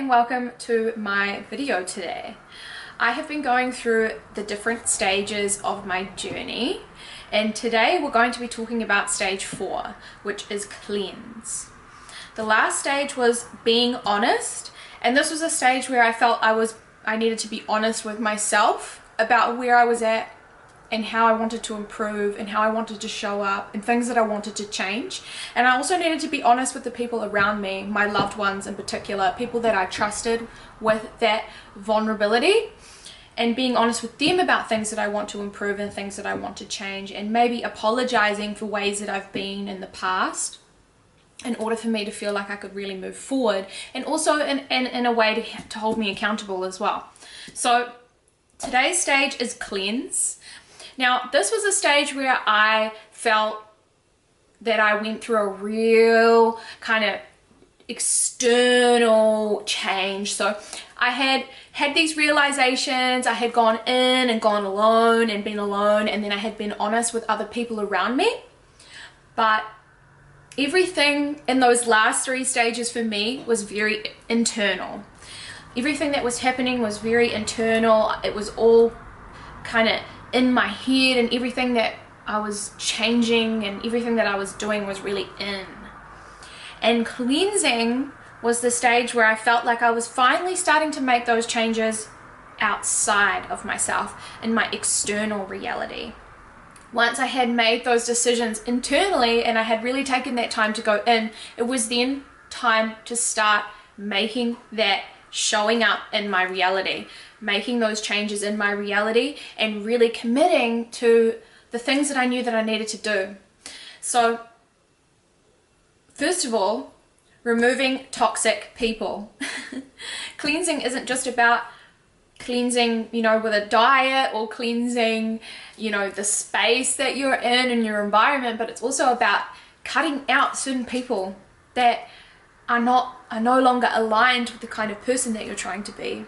and welcome to my video today. I have been going through the different stages of my journey, and today we're going to be talking about stage 4, which is cleanse. The last stage was being honest, and this was a stage where I felt I needed to be honest with myself about where I was at and how I wanted to improve and how I wanted to show up and things that I wanted to change. And I also needed to be honest with the people around me, my loved ones in particular, people that I trusted with that vulnerability, and being honest with them about things that I want to improve and things that I want to change, and maybe apologizing for ways that I've been in the past in order for me to feel like I could really move forward, and also in a way to hold me accountable as well. So today's stage is cleanse. Now, this was a stage where I felt that I went through a real kind of external change. So I had these realizations. I had gone in and gone alone and been alone, and then I had been honest with other people around me. But everything in those last 3 stages for me was very internal. Everything that was happening was very internal. It was all kind of in my head, and everything that I was changing and everything that I was doing was really in. And cleansing was the stage where I felt like I was finally starting to make those changes outside of myself in my external reality. Once I had made those decisions internally and I had really taken that time to go in, it was then time to start making that showing up in my reality, making those changes in my reality, and really committing to the things that I knew that I needed to do. So first of all, removing toxic people. Cleansing isn't just about cleansing, with a diet, or cleansing, the space that you're in your environment, but it's also about cutting out certain people that are no longer aligned with the kind of person that you're trying to be.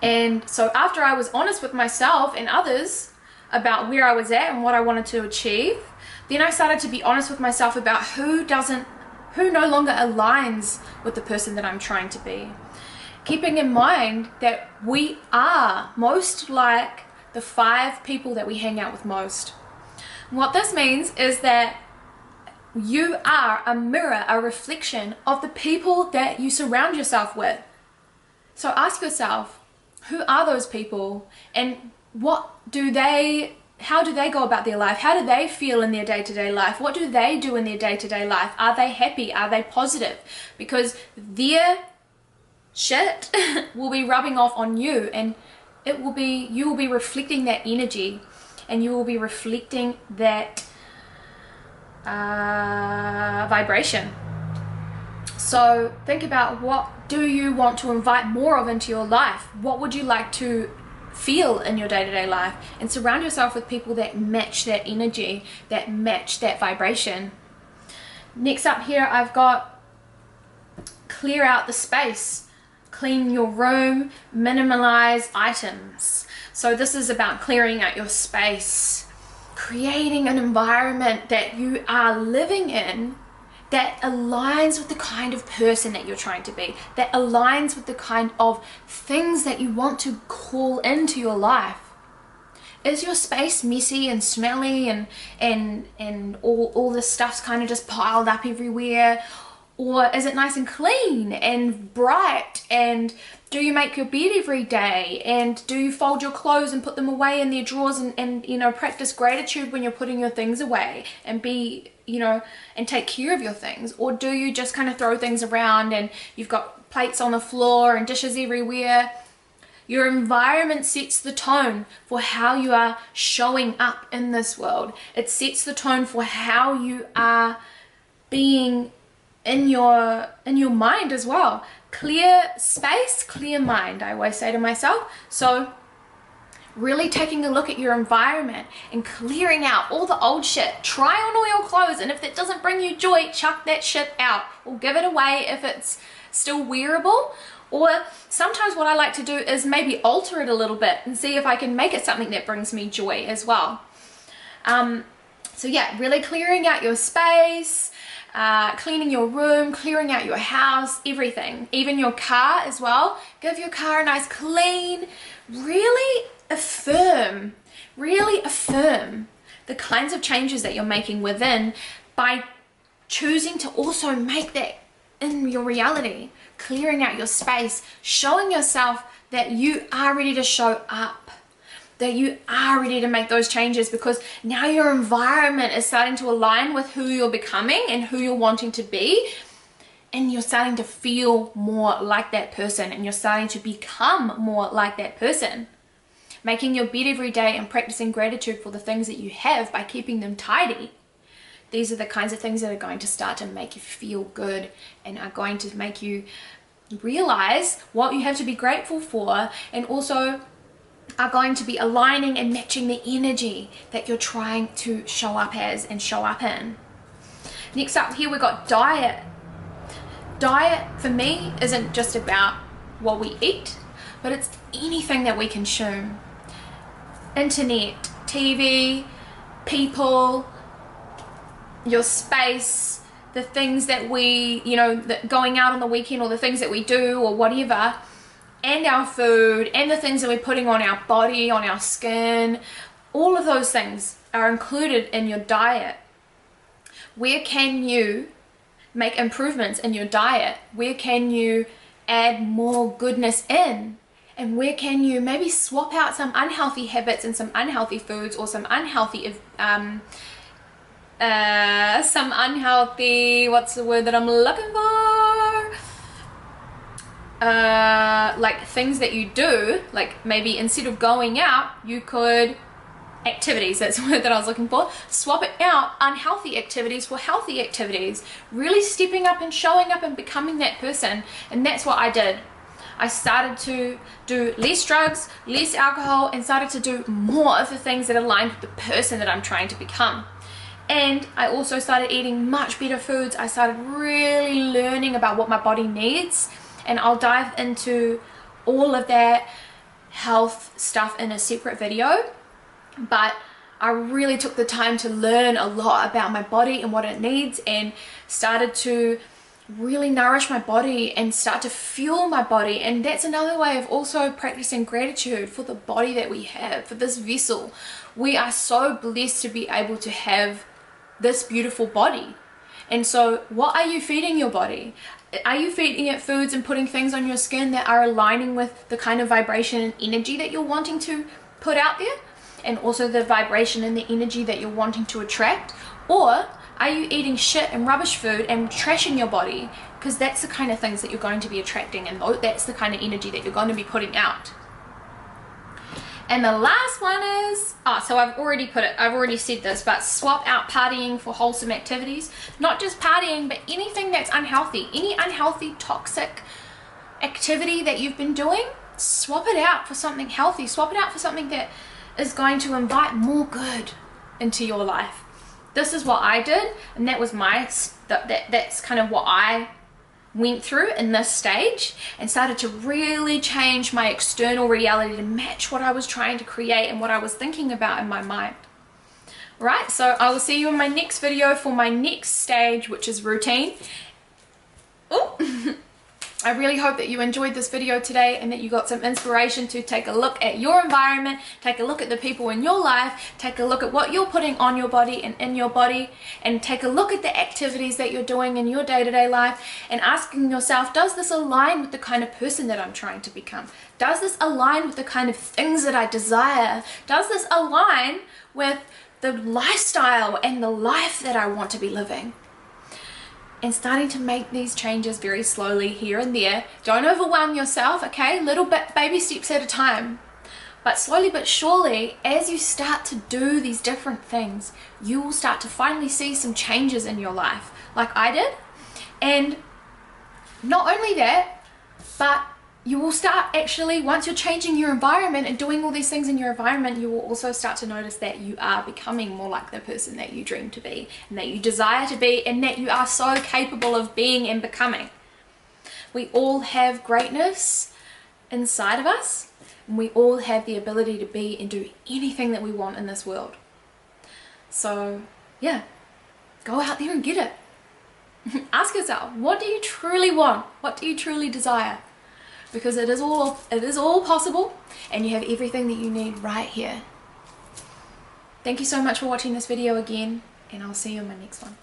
And so after I was honest with myself and others about where I was at and what I wanted to achieve, then I started to be honest with myself about who no longer aligns with the person that I'm trying to be. Keeping in mind that we are most like the 5 people that we hang out with most. What this means is that you are a mirror, a reflection of the people that you surround yourself with. So ask yourself, who are those people, and how do they go about their life? How do they feel in their day-to-day life? What do they do in their day-to-day life? Are they happy? Are they positive? Because their shit will be rubbing off on you, and you will be reflecting that energy, and you will be reflecting that vibration. So think about, what do you want to invite more of into your life? What would you like to feel in your day-to-day life? And surround yourself with people that match that energy, that match that vibration. Next up here, I've got clear out the space. Clean your room, minimalize items. So this is about clearing out your space, creating an environment that you are living in that aligns with the kind of person that you're trying to be, that aligns with the kind of things that you want to call into your life. Is your space messy and smelly and all this stuff's kind of just piled up everywhere? Or is it nice and clean and bright? And do you make your bed every day? And do you fold your clothes and put them away in their drawers, and practice gratitude when you're putting your things away, and and take care of your things? Or do you just kind of throw things around and you've got plates on the floor and dishes everywhere? Your environment sets the tone for how you are showing up in this world. It sets the tone for how you are being in your mind as well. Clear space, clear mind, I always say to myself. So really taking a look at your environment and clearing out all the old shit. Try on all your clothes, and if that doesn't bring you joy, chuck that shit out, or give it away if it's still wearable. Or sometimes what I like to do is maybe alter it a little bit and see if I can make it something that brings me joy as well. So yeah, really clearing out your space, cleaning your room, clearing out your house, everything, even your car as well. Give your car a nice clean. Really affirm the kinds of changes that you're making within by choosing to also make that in your reality. Clearing out your space, showing yourself that you are ready to show up, that you are ready to make those changes, because now your environment is starting to align with who you're becoming and who you're wanting to be, and you're starting to feel more like that person, and you're starting to become more like that person. Making your bed every day and practicing gratitude for the things that you have by keeping them tidy. These are the kinds of things that are going to start to make you feel good and are going to make you realize what you have to be grateful for, and also are going to be aligning and matching the energy that you're trying to show up as and show up in. Next up here, we've got diet. Diet for me isn't just about what we eat, but it's anything that we consume. Internet, TV, people, your space, the things that we, going out on the weekend, or the things that we do or whatever, and our food, and the things that we're putting on our body, on our skin, all of those things are included in your diet. Where can you make improvements in your diet? Where can you add more goodness in? And where can you maybe swap out some unhealthy habits and some unhealthy foods, or some unhealthy, what's the word that I'm looking for? Like things that you do, like maybe instead of going out, you could, activities, that's the word that I was looking for, swap it out, unhealthy activities for healthy activities, really stepping up and showing up and becoming that person. And that's what I did. I started to do less drugs, less alcohol, and started to do more of the things that aligned with the person that I'm trying to become. And I also started eating much better foods. I started really learning about what my body needs, and I'll dive into all of that health stuff in a separate video. But I really took the time to learn a lot about my body and what it needs, and started to really nourish my body and start to fuel my body. And that's another way of also practicing gratitude for the body that we have, for this vessel. We are so blessed to be able to have this beautiful body. And so what are you feeding your body? Are you feeding it foods and putting things on your skin that are aligning with the kind of vibration and energy that you're wanting to put out there, and also the vibration and the energy that you're wanting to attract? Or are you eating shit and rubbish food and trashing your body? Because that's the kind of things that you're going to be attracting, and that's the kind of energy that you're going to be putting out. And the last one is, so I've already said this, but swap out partying for wholesome activities. Not just partying, but anything that's unhealthy. Any unhealthy, toxic activity that you've been doing, swap it out for something healthy. Swap it out for something that is going to invite more good into your life. This is what I did, and that was that's kind of what I went through in this stage, and started to really change my external reality to match what I was trying to create and what I was thinking about in my mind. Right, so I will see you in my next video for my next stage, which is routine. Oh. I really hope that you enjoyed this video today, and that you got some inspiration to take a look at your environment, take a look at the people in your life, take a look at what you're putting on your body and in your body, and take a look at the activities that you're doing in your day-to-day life, and asking yourself, does this align with the kind of person that I'm trying to become? Does this align with the kind of things that I desire? Does this align with the lifestyle and the life that I want to be living? And starting to make these changes very slowly here and there. Don't overwhelm yourself, okay? Little bit, baby steps at a time. But slowly but surely, as you start to do these different things, you will start to finally see some changes in your life, like I did. And not only that, but you will start actually, once you're changing your environment and doing all these things in your environment, you will also start to notice that you are becoming more like the person that you dream to be, and that you desire to be, and that you are so capable of being and becoming. We all have greatness inside of us, and we all have the ability to be and do anything that we want in this world. So yeah, go out there and get it. Ask yourself, what do you truly want? What do you truly desire? Because it is all possible, and you have everything that you need right here. Thank you so much for watching this video again, and I'll see you in my next one.